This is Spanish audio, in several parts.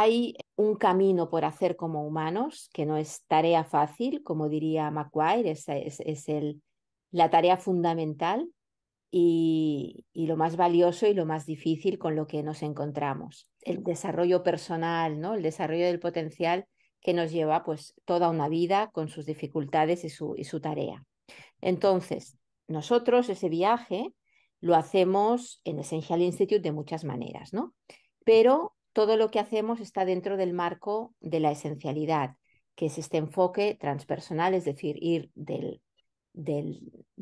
Hay un camino por hacer como humanos, que no es tarea fácil, como diría Macquarie, la tarea fundamental y lo más valioso y lo más difícil con lo que nos encontramos. El desarrollo personal, ¿no? El desarrollo del potencial que nos lleva pues toda una vida con sus dificultades y su tarea. Entonces, nosotros ese viaje lo hacemos en Essential Institute de muchas maneras, ¿no? Pero todo lo que hacemos está dentro del marco de la esencialidad, que es este enfoque transpersonal, es decir, ir del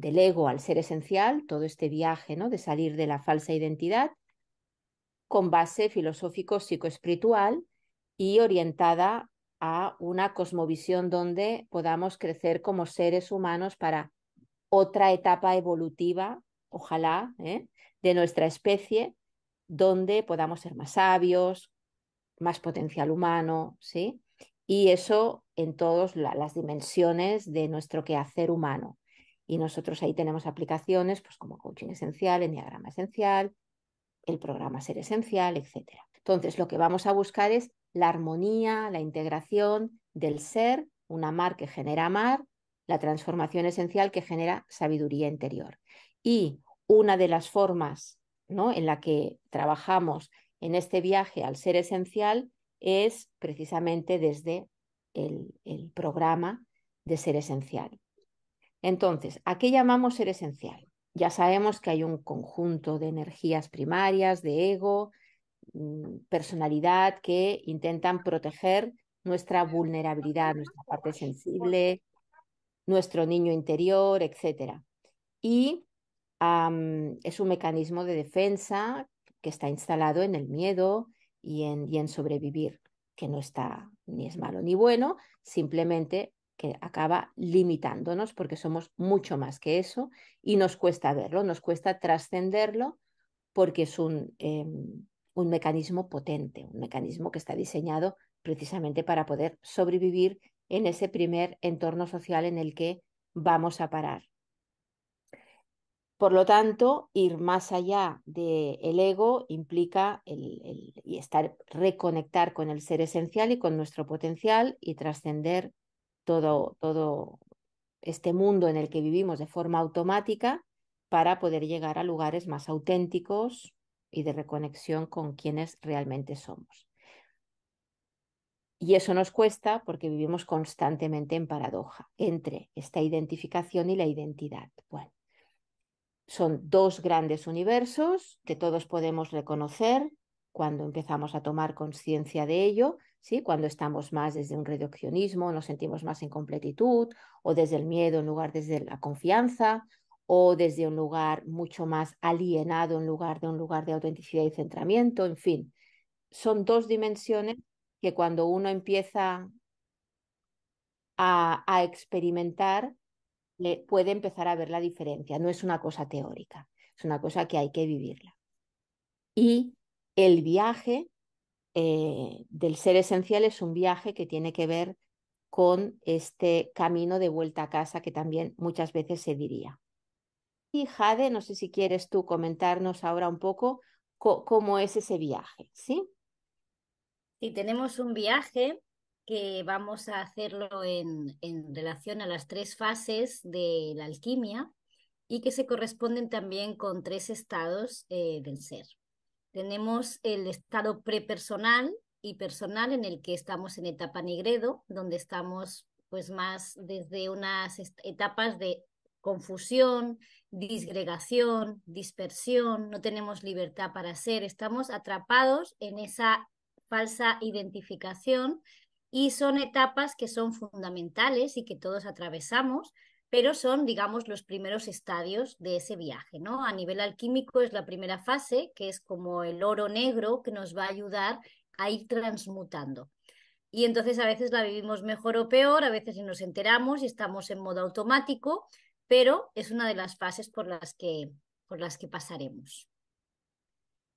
ego al ser esencial, todo este viaje, ¿no? De salir de la falsa identidad con base filosófico psicoespiritual y orientada a una cosmovisión donde podamos crecer como seres humanos para otra etapa evolutiva, ojalá, de nuestra especie, donde podamos ser más sabios, más potencial humano, ¿sí? Y eso en todas las dimensiones de nuestro quehacer humano. Y nosotros ahí tenemos aplicaciones pues, como coaching esencial, enneagrama esencial, el programa Ser Esencial, etcétera. Entonces, lo que vamos a buscar es la armonía, la integración del ser, un amar que genera amar, la transformación esencial que genera sabiduría interior. Y una de las formas, ¿no?, en la que trabajamos en este viaje al ser esencial es precisamente desde el programa de Ser Esencial. Entonces, ¿a qué llamamos ser esencial? Ya sabemos que hay un conjunto de energías primarias, de ego, personalidad, que intentan proteger nuestra vulnerabilidad, nuestra parte sensible, nuestro niño interior, etc. Y es un mecanismo de defensa que está instalado en el miedo y en sobrevivir, que no está ni es malo ni bueno, simplemente que acaba limitándonos porque somos mucho más que eso y nos cuesta verlo, nos cuesta trascenderlo porque es un mecanismo potente, un mecanismo que está diseñado precisamente para poder sobrevivir en ese primer entorno social en el que vamos a parar. Por lo tanto, ir más allá del ego implica y reconectar con el ser esencial y con nuestro potencial y trascender todo este mundo en el que vivimos de forma automática para poder llegar a lugares más auténticos y de reconexión con quienes realmente somos. Y eso nos cuesta porque vivimos constantemente en paradoja entre esta identificación y la identidad. Bueno, son dos grandes universos que todos podemos reconocer cuando empezamos a tomar conciencia de ello, ¿sí? Cuando estamos más desde un reduccionismo, nos sentimos más en completitud, o desde el miedo en lugar desde la confianza, o desde un lugar mucho más alienado en lugar de un lugar de autenticidad y centramiento, en fin. Son dos dimensiones que cuando uno empieza a experimentar, puede empezar a ver la diferencia. No es una cosa teórica, es una cosa que hay que vivirla. Y el viaje del ser esencial es un viaje que tiene que ver con este camino de vuelta a casa que también muchas veces se diría. Y Jade, no sé si quieres tú comentarnos ahora un poco cómo es ese viaje, ¿sí? Y tenemos un viaje que vamos a hacerlo en relación a las tres fases de la alquimia y que se corresponden también con tres estados del ser. Tenemos el estado prepersonal y personal en el que estamos en etapa nigredo, donde estamos pues más desde unas etapas de confusión, disgregación, dispersión, no tenemos libertad para ser, estamos atrapados en esa falsa identificación y son etapas que son fundamentales y que todos atravesamos, pero son, digamos, los primeros estadios de ese viaje, ¿no? A nivel alquímico es la primera fase, que es como el oro negro que nos va a ayudar a ir transmutando. Y entonces a veces la vivimos mejor o peor, a veces nos enteramos y estamos en modo automático, pero es una de las fases por las que pasaremos.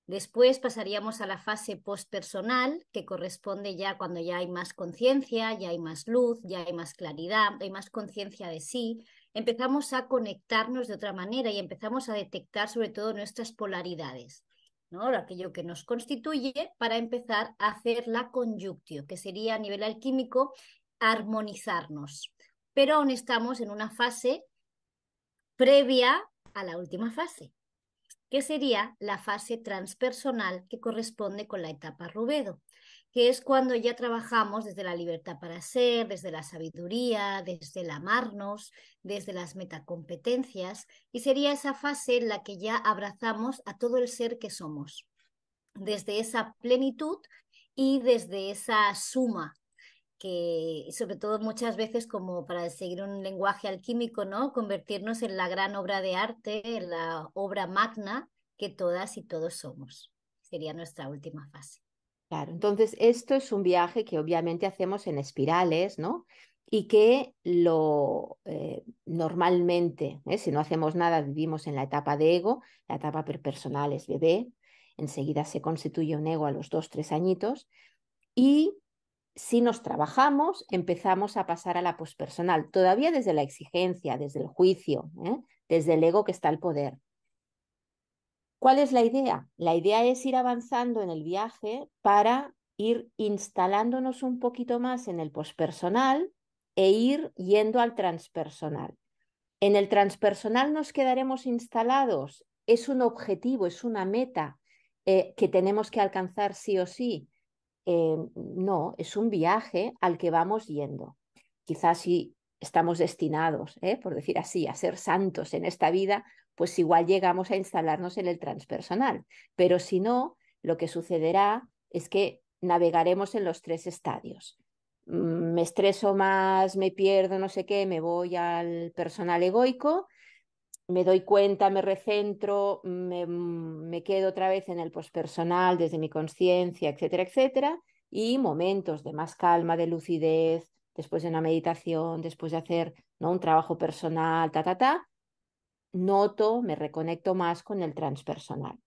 Después pasaríamos a la fase postpersonal, que corresponde ya cuando ya hay más conciencia, ya hay más luz, ya hay más claridad, hay más conciencia de sí. Empezamos a conectarnos de otra manera y empezamos a detectar sobre todo nuestras polaridades. ¿no? Aquello que nos constituye, para empezar a hacer la conjunctio, que sería a nivel alquímico armonizarnos. Pero aún estamos en una fase previa a la última fase, que sería la fase transpersonal que corresponde con la etapa Rubedo, que es cuando ya trabajamos desde la libertad para ser, desde la sabiduría, desde el amarnos, desde las metacompetencias, y sería esa fase en la que ya abrazamos a todo el ser que somos, desde esa plenitud y desde esa suma que sobre todo muchas veces, como para seguir un lenguaje alquímico, ¿no? Convertirnos en la gran obra de arte, en la obra magna que todas y todos somos. Sería nuestra última fase. Claro, entonces esto es un viaje que obviamente hacemos en espirales, ¿no? Y que normalmente, si no hacemos nada, vivimos en la etapa de ego, la etapa personal es bebé, enseguida se constituye un ego a los 2, 3 añitos, y si nos trabajamos, empezamos a pasar a la pospersonal, todavía desde la exigencia, desde el juicio, desde el ego que está al poder. ¿Cuál es la idea? La idea es ir avanzando en el viaje para ir instalándonos un poquito más en el pospersonal e ir yendo al transpersonal. En el transpersonal nos quedaremos instalados. Es un objetivo, es una meta que tenemos que alcanzar sí o sí. No, es un viaje al que vamos yendo. Quizás si estamos destinados, por decir así, a ser santos en esta vida, pues igual llegamos a instalarnos en el transpersonal. Pero si no, lo que sucederá es que navegaremos en los 3 estadios. Me estreso más, me pierdo, no sé qué, me voy al personal egoico, me doy cuenta, me recentro, me quedo otra vez en el pospersonal desde mi conciencia, etcétera, etcétera, y momentos de más calma, de lucidez, después de una meditación, después de hacer, ¿no?, un trabajo personal, noto, me reconecto más con el transpersonal.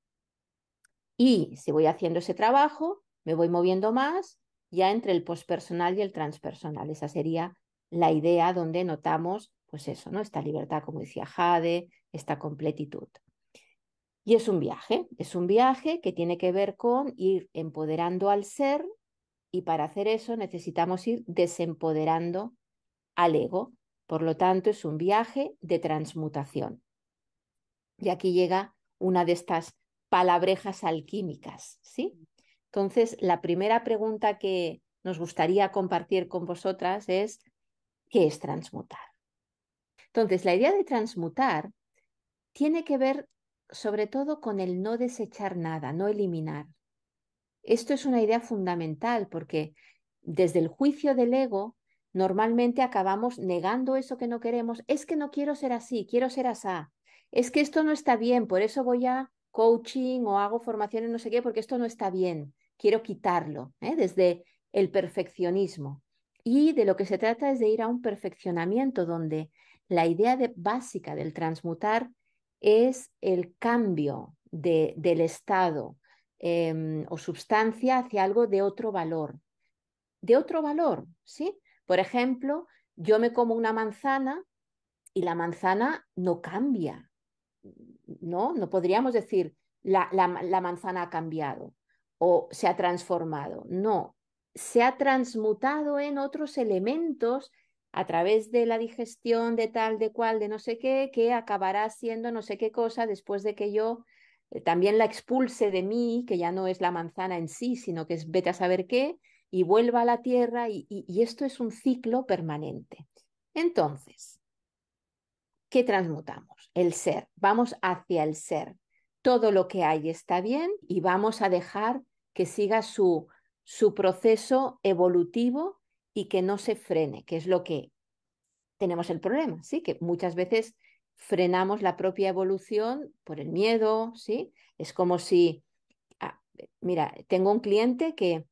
Y si voy haciendo ese trabajo, me voy moviendo más ya entre el pospersonal y el transpersonal. Esa sería la idea donde notamos, pues eso, ¿no? Esta libertad, como decía Jade, esta completitud. Y es un viaje que tiene que ver con ir empoderando al ser, y para hacer eso necesitamos ir desempoderando al ego. Por lo tanto, es un viaje de transmutación. Y aquí llega una de estas palabrejas alquímicas, ¿sí? Entonces, la primera pregunta que nos gustaría compartir con vosotras es: ¿qué es transmutar? Entonces, la idea de transmutar tiene que ver sobre todo con el no desechar nada, no eliminar. Esto es una idea fundamental porque desde el juicio del ego normalmente acabamos negando eso que no queremos. Es que no quiero ser así, quiero ser asá. Es que esto no está bien, por eso voy a coaching o hago formaciones no sé qué, porque esto no está bien. Quiero quitarlo, desde el perfeccionismo. Y de lo que se trata es de ir a un perfeccionamiento donde la idea básica del transmutar es el cambio del estado o sustancia hacia algo de otro valor. De otro valor, ¿sí? Por ejemplo, yo me como una manzana y la manzana no cambia, ¿no? No podríamos decir la manzana ha cambiado o se ha transformado. No, se ha transmutado en otros elementos a través de la digestión de tal, de cual, de no sé qué, que acabará siendo no sé qué cosa después de que yo también la expulse de mí, que ya no es la manzana en sí, sino que es vete a saber qué, y vuelva a la tierra, y esto es un ciclo permanente. Entonces, ¿qué transmutamos? El ser. Vamos hacia el ser. Todo lo que hay está bien y vamos a dejar que siga su proceso evolutivo y que no se frene, que es lo que tenemos el problema, ¿sí? Que muchas veces frenamos la propia evolución por el miedo, ¿sí? Es como si, mira, tengo un cliente que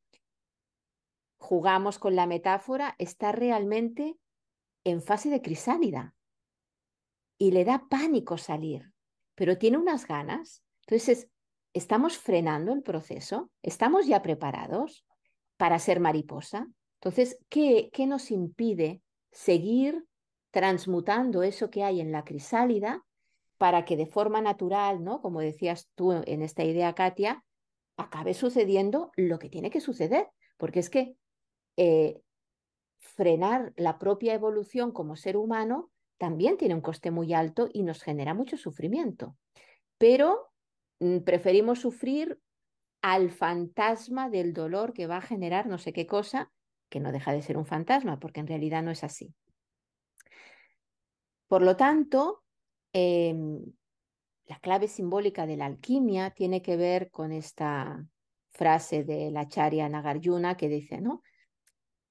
jugamos con la metáfora, está realmente en fase de crisálida y le da pánico salir, pero tiene unas ganas. Entonces, ¿estamos frenando el proceso? ¿Estamos ya preparados para ser mariposa? Entonces, ¿qué nos impide seguir transmutando eso que hay en la crisálida para que de forma natural, ¿no?, como decías tú en esta idea, Katia, acabe sucediendo lo que tiene que suceder, porque es que frenar la propia evolución como ser humano también tiene un coste muy alto y nos genera mucho sufrimiento. Pero preferimos sufrir al fantasma del dolor que va a generar no sé qué cosa, que no deja de ser un fantasma, porque en realidad no es así. Por lo tanto, eh, la clave simbólica de la alquimia tiene que ver con esta frase de la Acharya Nagarjuna que dice, ¿no?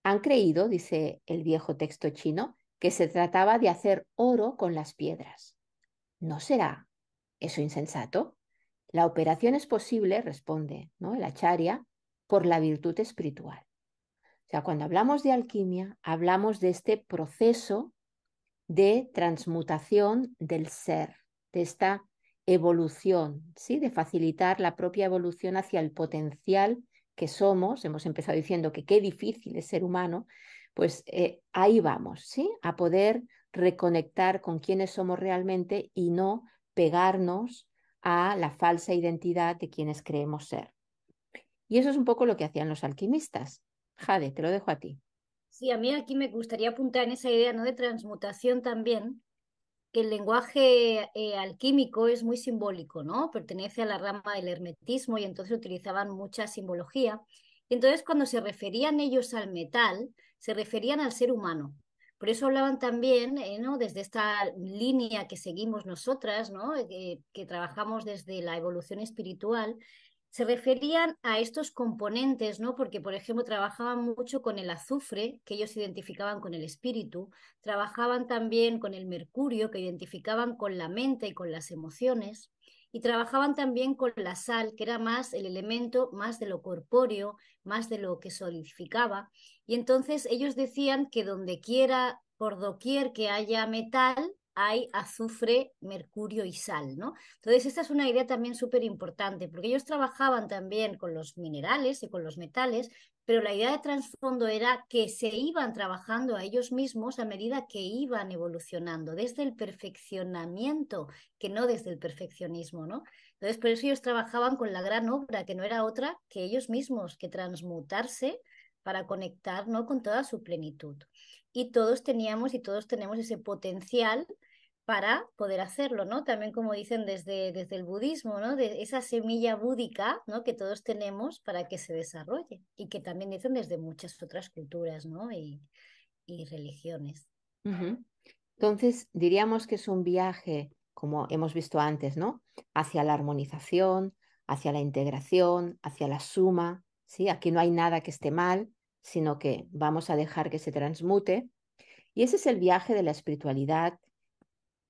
Han creído, dice el viejo texto chino, que se trataba de hacer oro con las piedras. ¿No será eso insensato? La operación es posible, responde, ¿no? El Acharya, por la virtud espiritual. O sea, cuando hablamos de alquimia, hablamos de este proceso de transmutación del ser, de esta evolución, ¿sí? De facilitar la propia evolución hacia el potencial que somos. Hemos empezado diciendo que qué difícil es ser humano, pues ahí vamos, ¿sí? A poder reconectar con quienes somos realmente y no pegarnos a la falsa identidad de quienes creemos ser. Y eso es un poco lo que hacían los alquimistas. Jade, te lo dejo a ti. Sí, a mí aquí me gustaría apuntar en esa idea, ¿no? De transmutación también, que el lenguaje alquímico es muy simbólico, ¿no? Pertenece a la rama del hermetismo y entonces utilizaban mucha simbología. Y entonces cuando se referían ellos al metal, se referían al ser humano. Por eso hablaban también, ¿no? Desde esta línea que seguimos nosotras, ¿no? Que trabajamos desde la evolución espiritual, se referían a estos componentes, ¿no? Porque, por ejemplo, trabajaban mucho con el azufre, que ellos identificaban con el espíritu, trabajaban también con el mercurio, que identificaban con la mente y con las emociones, y trabajaban también con la sal, que era más el elemento más de lo corpóreo, más de lo que solidificaba. Y entonces ellos decían que donde quiera, por doquier que haya metal, hay azufre, mercurio y sal, ¿no? Entonces, esta es una idea también súper importante, porque ellos trabajaban también con los minerales y con los metales, pero la idea de trasfondo era que se iban trabajando a ellos mismos a medida que iban evolucionando, desde el perfeccionamiento, que no desde el perfeccionismo, ¿no? Entonces, por eso ellos trabajaban con la gran obra, que no era otra que ellos mismos, que transmutarse para conectar, ¿no? Con toda su plenitud. Y todos teníamos y todos tenemos ese potencial para poder hacerlo, ¿no? También como dicen desde el budismo, ¿no? De esa semilla búdica, ¿no? Que todos tenemos para que se desarrolle y que también dicen desde muchas otras culturas, ¿no? Y religiones. Ujú. Entonces, diríamos que es un viaje, como hemos visto antes, ¿no? Hacia la armonización, hacia la integración, hacia la suma, ¿sí? Aquí no hay nada que esté mal, sino que vamos a dejar que se transmute. Y ese es el viaje de la espiritualidad,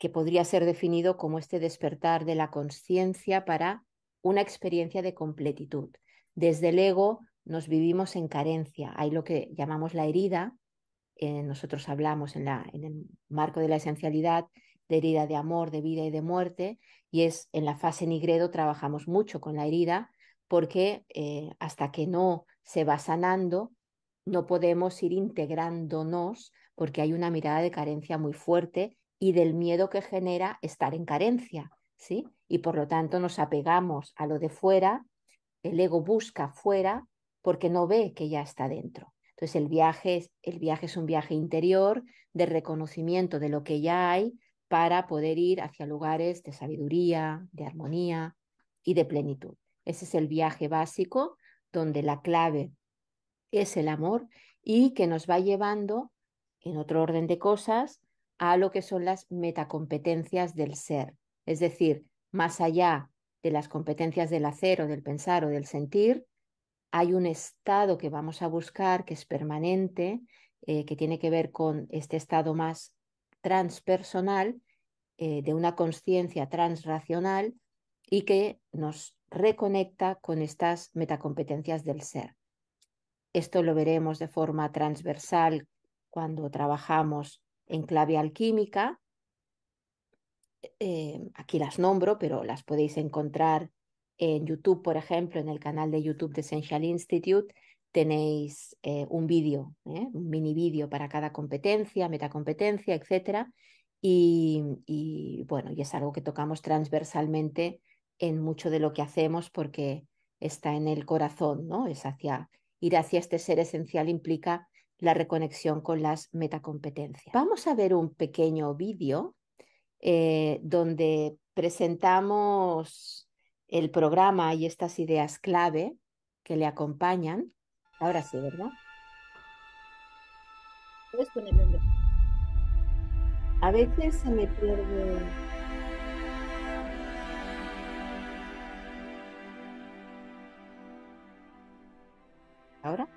que podría ser definido como este despertar de la conciencia para una experiencia de completitud. Desde el ego nos vivimos en carencia. Hay lo que llamamos la herida. Nosotros hablamos en el marco de la esencialidad de herida de amor, de vida y de muerte, y es en la fase Nigredo trabajamos mucho con la herida porque hasta que no se va sanando, no podemos ir integrándonos porque hay una mirada de carencia muy fuerte y del miedo que genera estar en carencia, ¿sí? Y por lo tanto nos apegamos a lo de fuera, el ego busca fuera porque no ve que ya está dentro. Entonces el viaje es un viaje interior de reconocimiento de lo que ya hay para poder ir hacia lugares de sabiduría, de armonía y de plenitud. Ese es el viaje básico donde la clave es el amor y que nos va llevando, en otro orden de cosas, a lo que son las metacompetencias del ser. Es decir, más allá de las competencias del hacer o del pensar o del sentir, hay un estado que vamos a buscar que es permanente, que tiene que ver con este estado más transpersonal, de una conciencia transracional y que nos reconecta con estas metacompetencias del ser. Esto lo veremos de forma transversal cuando trabajamos en clave alquímica. Aquí las nombro, pero las podéis encontrar en YouTube, por ejemplo, en el canal de YouTube de Essential Institute. Tenéis un vídeo, un mini vídeo para cada competencia, metacompetencia, etcétera. Y bueno, y es algo que tocamos transversalmente en mucho de lo que hacemos porque está en el corazón, ¿no? Es ir hacia este ser esencial implica la reconexión con las metacompetencias. Vamos a ver un pequeño vídeo donde presentamos el programa y estas ideas clave que le acompañan. Ahora sí, ¿verdad? Puedes ponerlo en... A veces se me pierde. ¿Ahora?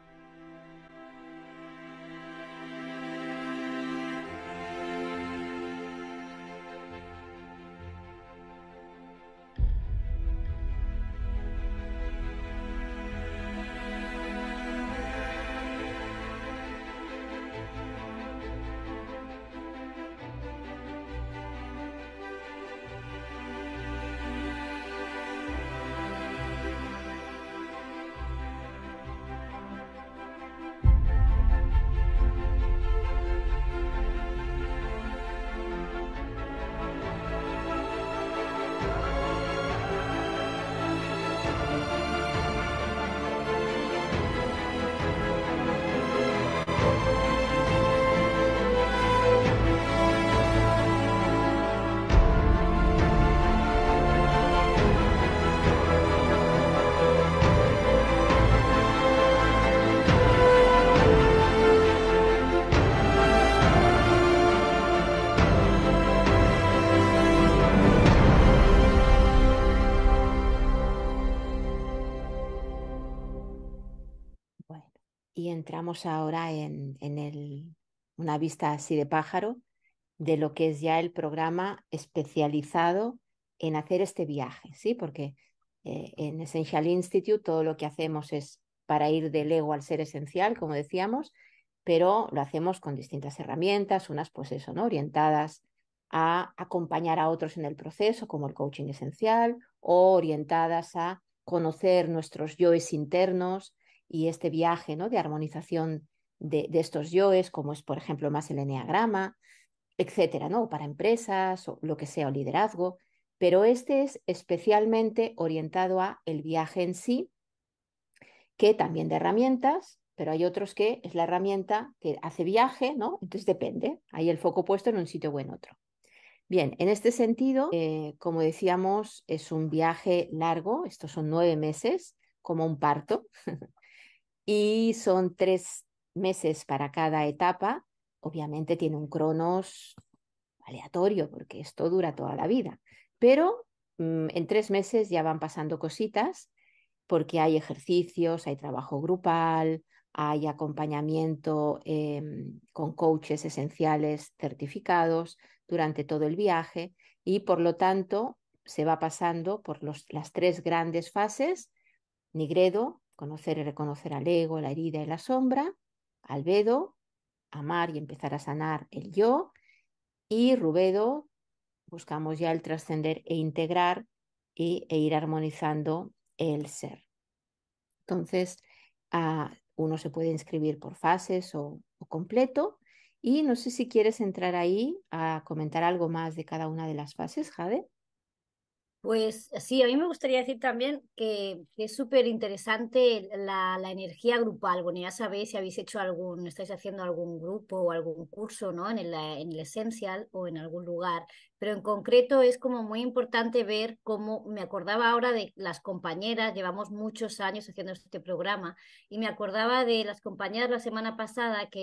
Bueno, y entramos ahora en una vista así de pájaro de lo que es ya el programa especializado en hacer este viaje, ¿sí? Porque en Essential Institute todo lo que hacemos es para ir del ego al ser esencial, como decíamos, pero lo hacemos con distintas herramientas, unas pues eso, ¿no? Orientadas a acompañar a otros en el proceso, como el coaching esencial, o orientadas a conocer nuestros yoes internos y este viaje, ¿no? De armonización de estos yoes, como es, por ejemplo, más el eneagrama, etcétera, ¿no? Para empresas o lo que sea, o liderazgo, pero este es especialmente orientado a el viaje en sí, que también de herramientas, pero hay otros que es la herramienta que hace viaje, ¿no? Entonces depende, hay el foco puesto en un sitio o en otro. Bien, en este sentido, como decíamos, es un viaje largo, estos son 9 meses, como un parto, y son 3 meses para cada etapa. Obviamente tiene un cronos aleatorio, porque esto dura toda la vida. Pero en 3 meses ya van pasando cositas, porque hay ejercicios, hay trabajo grupal, hay acompañamiento con coaches esenciales certificados durante todo el viaje y por lo tanto se va pasando por las 3 grandes fases: Nigredo, conocer y reconocer al ego, la herida y la sombra; Albedo, amar y empezar a sanar el yo; y Rubedo, buscamos ya el trascender e integrar e ir armonizando el ser. Entonces, uno se puede inscribir por fases o completo. Y no sé si quieres entrar ahí a comentar algo más de cada una de las fases, Jade. Pues sí, a mí me gustaría decir también que es súper interesante la energía grupal. Bueno, ya sabéis si habéis hecho estáis haciendo algún grupo o algún curso, ¿no? En el Essential o en algún lugar. Pero en concreto es como muy importante ver cómo, me acordaba ahora de las compañeras, llevamos muchos años haciendo este programa, y me acordaba de las compañeras la semana pasada que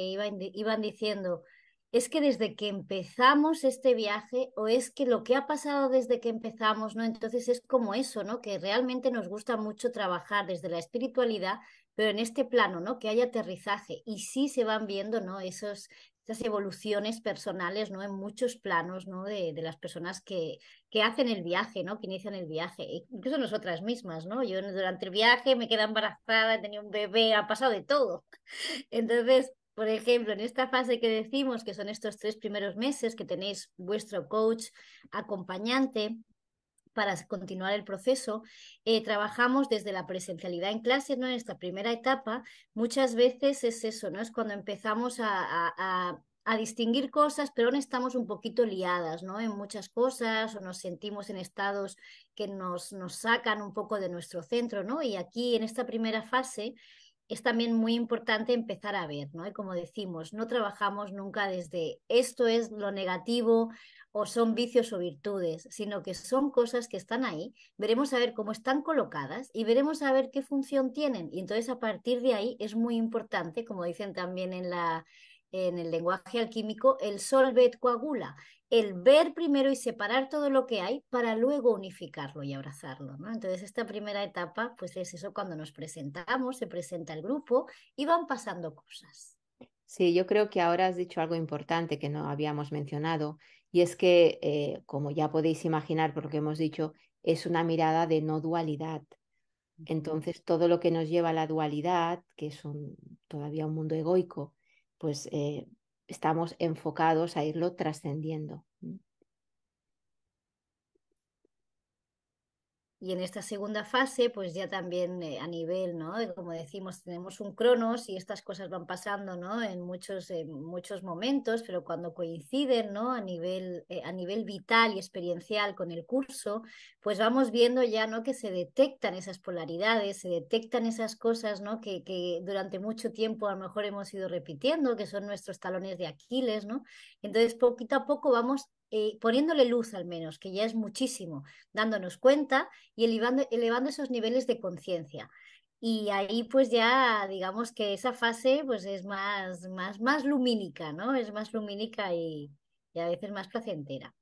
iban diciendo: es que desde que empezamos este viaje, o es que lo que ha pasado desde que empezamos, ¿no? Entonces es como eso, ¿no? Que realmente nos gusta mucho trabajar desde la espiritualidad, pero en este plano, ¿no? Que haya aterrizaje y sí se van viendo, ¿no? Esas evoluciones personales, ¿no? En muchos planos, ¿no? De las personas que hacen el viaje, ¿no? Que inician el viaje, incluso nosotras mismas, ¿no? Yo durante el viaje me quedé embarazada, he tenido un bebé, ha pasado de todo. Entonces, por ejemplo, en esta fase que decimos, que son estos 3 primeros meses que tenéis vuestro coach acompañante para continuar el proceso, trabajamos desde la presencialidad en clase, ¿no? En esta primera etapa, muchas veces es eso, ¿no? Es cuando empezamos a distinguir cosas, pero aún estamos un poquito liadas, ¿no? En muchas cosas o nos sentimos en estados que nos sacan un poco de nuestro centro, ¿no? Y aquí en esta primera fase es también muy importante empezar a ver, ¿no? Y como decimos, no trabajamos nunca desde esto es lo negativo o son vicios o virtudes, sino que son cosas que están ahí, veremos a ver cómo están colocadas y veremos a ver qué función tienen. Y entonces a partir de ahí es muy importante, como dicen también en el lenguaje alquímico, el solve et coagula, el ver primero y separar todo lo que hay para luego unificarlo y abrazarlo, ¿no? Entonces, esta primera etapa, pues es eso cuando nos presentamos, se presenta el grupo y van pasando cosas. Sí, yo creo que ahora has dicho algo importante que no habíamos mencionado, y es que, como ya podéis imaginar por lo que hemos dicho, es una mirada de no dualidad. Entonces, todo lo que nos lleva a la dualidad, que es todavía un mundo egoico, pues estamos enfocados a irlo trascendiendo. Y en esta segunda fase, pues ya también a nivel, ¿no? Como decimos, tenemos un cronos y estas cosas van pasando, ¿no? En muchos momentos, pero cuando coinciden, ¿no? A nivel vital y experiencial con el curso, pues vamos viendo ya, ¿no? Que se detectan esas polaridades, se detectan esas cosas, ¿no? Que durante mucho tiempo a lo mejor hemos ido repitiendo, que son nuestros talones de Aquiles, ¿no? Entonces, poquito a poco vamos poniéndole luz al menos, que ya es muchísimo, dándonos cuenta y elevando esos niveles de conciencia. Y ahí pues ya digamos que esa fase pues es más lumínica, ¿no? Es más lumínica y a veces más placentera.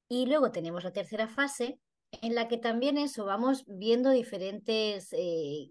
Y luego tenemos la tercera fase, en la que también eso, vamos viendo diferentes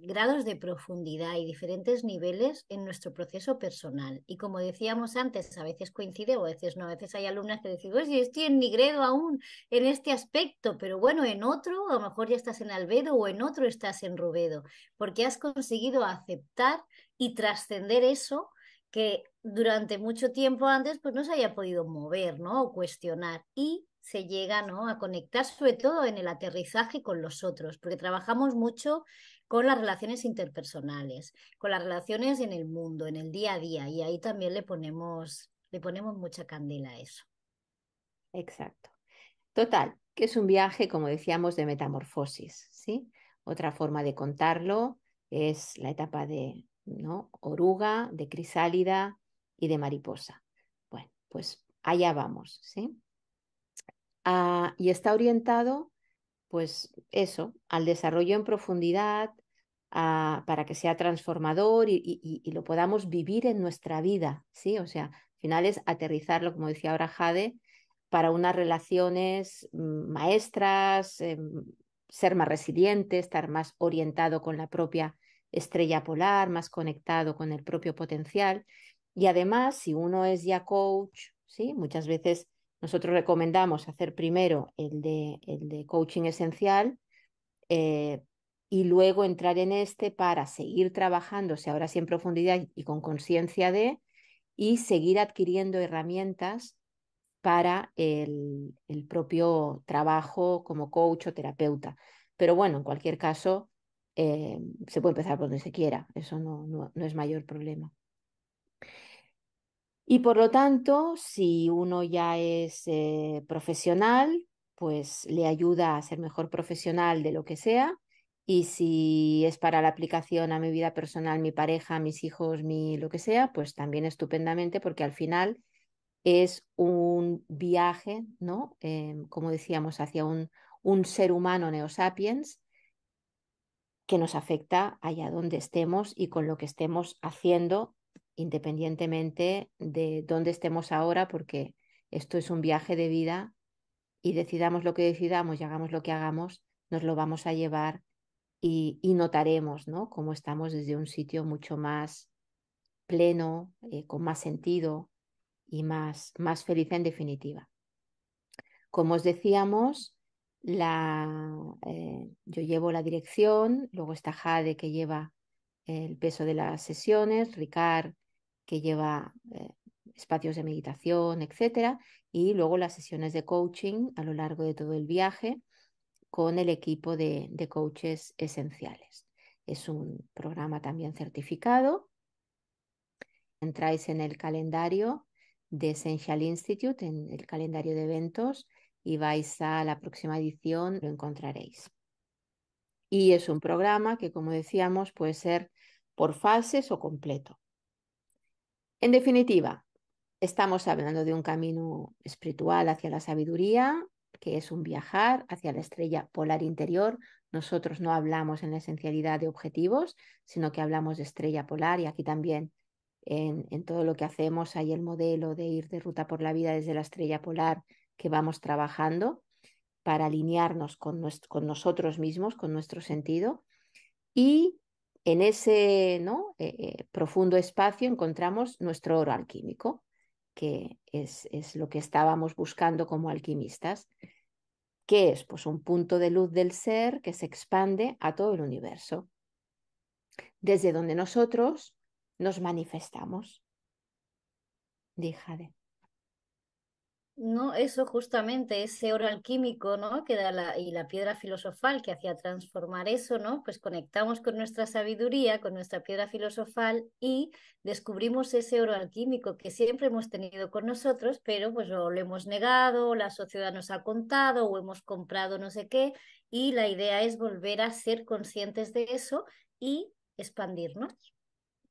grados de profundidad y diferentes niveles en nuestro proceso personal. Y como decíamos antes, a veces coincide o a veces no, a veces hay alumnas que decimos, pues, estoy en Nigredo aún en este aspecto, pero bueno, en otro, a lo mejor ya estás en Albedo o en otro estás en Rubedo, porque has conseguido aceptar y trascender eso que durante mucho tiempo antes pues no se haya podido mover, ¿no? O cuestionar. Y se llega, ¿no? A conectar sobre todo en el aterrizaje con los otros, porque trabajamos mucho con las relaciones interpersonales, con las relaciones en el mundo, en el día a día, y ahí también le ponemos mucha candela a eso. Exacto. Total, que es un viaje, como decíamos, de metamorfosis, ¿sí? Otra forma de contarlo es la etapa de, ¿no? Oruga, de crisálida y de mariposa. Bueno, pues allá vamos, ¿sí? Y está orientado, pues eso, al desarrollo en profundidad, para que sea transformador y lo podamos vivir en nuestra vida, ¿sí? O sea, al final es aterrizarlo, como decía ahora Jade, para unas relaciones maestras, ser más resiliente, estar más orientado con la propia estrella polar, más conectado con el propio potencial. Y además, si uno es ya coach, ¿sí? Muchas veces nosotros recomendamos hacer primero el de coaching esencial, eh, y luego entrar en este para seguir trabajándose ahora sí en profundidad y con conciencia y seguir adquiriendo herramientas para el propio trabajo como coach o terapeuta. Pero bueno, en cualquier caso, se puede empezar por donde se quiera, eso no es mayor problema. Y por lo tanto, si uno ya es profesional, pues le ayuda a ser mejor profesional de lo que sea. Y si es para la aplicación a mi vida personal, mi pareja, mis hijos, lo que sea, pues también estupendamente, porque al final es un viaje, ¿no? Como decíamos, hacia un ser humano neosapiens que nos afecta allá donde estemos y con lo que estemos haciendo, independientemente de dónde estemos ahora, porque esto es un viaje de vida y decidamos lo que decidamos y hagamos lo que hagamos, nos lo vamos a llevar y notaremos, ¿no? Cómo estamos desde un sitio mucho más pleno, con más sentido y más feliz en definitiva. Como os decíamos, yo llevo la dirección, luego está Jade que lleva el peso de las sesiones, Ricard que lleva espacios de meditación, etcétera, y luego las sesiones de coaching a lo largo de todo el viaje con el equipo de coaches esenciales. Es un programa también certificado. Entráis en el calendario de Essential Institute en el calendario de eventos y vais a la próxima edición, lo encontraréis. Y es un programa que, como decíamos, puede ser por fases o completo. En definitiva, estamos hablando de un camino espiritual hacia la sabiduría, que es un viajar hacia la estrella polar interior. Nosotros no hablamos en la esencialidad de objetivos, sino que hablamos de estrella polar y aquí también en todo lo que hacemos hay el modelo de ir de ruta por la vida desde la estrella polar que vamos trabajando para alinearnos con nosotros mismos, con nuestro sentido. Y en ese, ¿no? Profundo espacio encontramos nuestro oro alquímico, que es lo que estábamos buscando como alquimistas, que es pues, un punto de luz del ser que se expande a todo el universo, desde donde nosotros nos manifestamos. Díjade. No, eso justamente, ese oro alquímico, ¿no? Que da y la piedra filosofal que hacía transformar eso, ¿no? Pues conectamos con nuestra sabiduría, con nuestra piedra filosofal y descubrimos ese oro alquímico que siempre hemos tenido con nosotros, pero pues o lo hemos negado, o la sociedad nos ha contado, o hemos comprado no sé qué, y la idea es volver a ser conscientes de eso y expandirnos.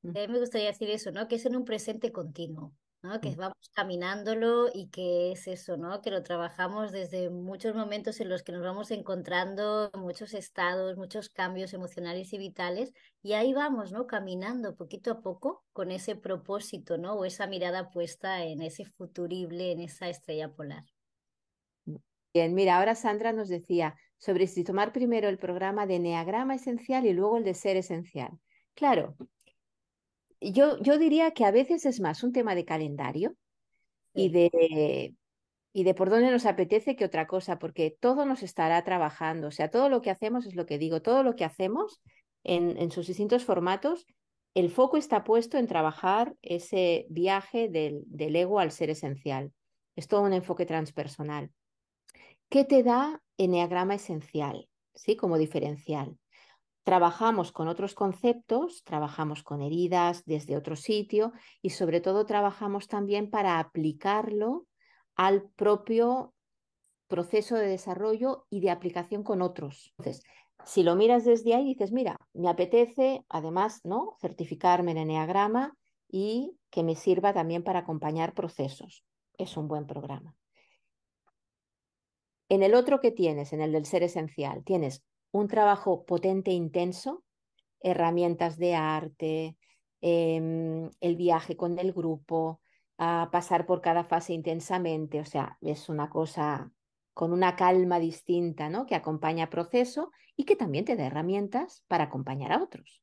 A mí me gustaría decir eso, ¿no? Que es en un presente continuo, ¿no? Que vamos caminándolo y que es eso, ¿no? Que lo trabajamos desde muchos momentos en los que nos vamos encontrando muchos estados, muchos cambios emocionales y vitales, y ahí vamos, ¿no? Caminando poquito a poco con ese propósito, ¿no? O esa mirada puesta en ese futurible, en esa estrella polar. Bien, mira, ahora Sandra nos decía sobre si tomar primero el programa de Enneagrama Esencial y luego el de Ser Esencial. Claro, yo diría que a veces es más un tema de calendario y Sí. de por dónde nos apetece que otra cosa, porque todo nos estará trabajando. O sea, todo lo que hacemos, es lo que digo, todo lo que hacemos en sus distintos formatos, el foco está puesto en trabajar ese viaje del ego al ser esencial. Es todo un enfoque transpersonal. ¿Qué te da Enneagrama Esencial? ¿Sí? Como diferencial. Trabajamos con otros conceptos, trabajamos con heridas desde otro sitio y sobre todo trabajamos también para aplicarlo al propio proceso de desarrollo y de aplicación con otros. Entonces, si lo miras desde ahí, dices, mira, me apetece además, ¿no? Certificarme en Enneagrama y que me sirva también para acompañar procesos. Es un buen programa. En el otro que tienes, en el del ser esencial, tienes un trabajo potente e intenso, herramientas de arte, el viaje con el grupo, a pasar por cada fase intensamente, o sea, es una cosa con una calma distinta, ¿no? Que acompaña proceso y que también te da herramientas para acompañar a otros.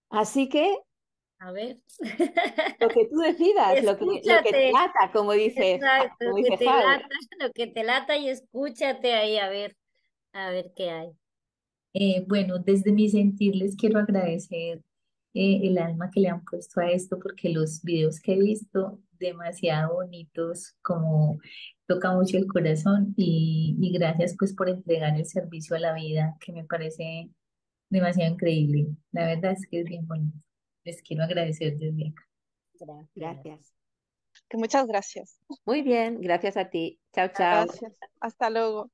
Así que A ver. lo que tú decidas, lo que te Escúchate. lata, Exacto, como dice Jade. lo que te lata y escúchate ahí a ver qué hay. Bueno, desde mi sentir les quiero agradecer el alma que le han puesto a esto porque los videos que he visto demasiado bonitos, como toca mucho el corazón y gracias pues por entregar el servicio a la vida que me parece demasiado increíble. La verdad es que es bien bonito. Les quiero agradecer desde acá. Gracias. Gracias. Que muchas gracias. Muy bien, gracias a ti. Chao, chao. Gracias. Hasta luego.